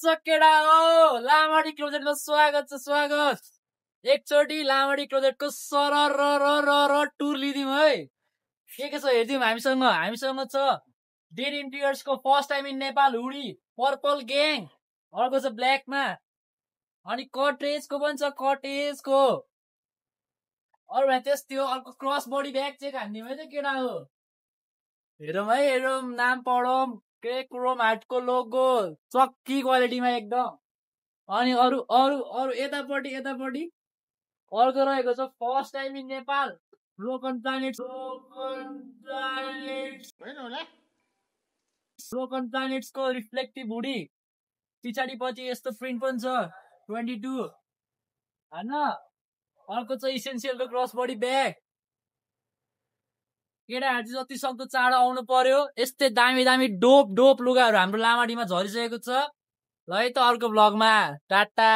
छ केडा हो लामाडी क्लोजेटमा स्वागत छ स्वागत एकचोटि लामाडी क्लोजेटको सरर टुर लिदिउँ है के छ हेरिदिउँ हामीसँग छ डेड इन्टिरियर्सको first time in Nepal hoodie purple gang अर्को छ ब्ल्याकमा अनि कटेजको पनि छ कटेजको अरू त्यस्तो अर्को क्रस बडी ब्याग चेक हान्दिउँ है त केडा हो हेरौँ है हेरौँ नाम पढौँ क्रोम हार्टको लोगो चक्की क्वालिटीमा एकदम अनि अरू अरू अरू यतापट्टि अर्को रहेको छ first time in Nepal broken प्लानेट्सको रिफ्लेक्टिभ हुडी पछाडिपट्टि यस्तो प्रिन्ट पनि छ 22 होइन अर्को छ इसेन्सियलको क्रस बडी ब्याग केटाहरू चाहिँ जति सक्दो चाँडो आउनु पर्यो यस्तै दामी दामी डोप लुगाहरू हाम्रो लामाडीमा झरिसकेको छ ल है त अर्को भ्लगमा टाटा।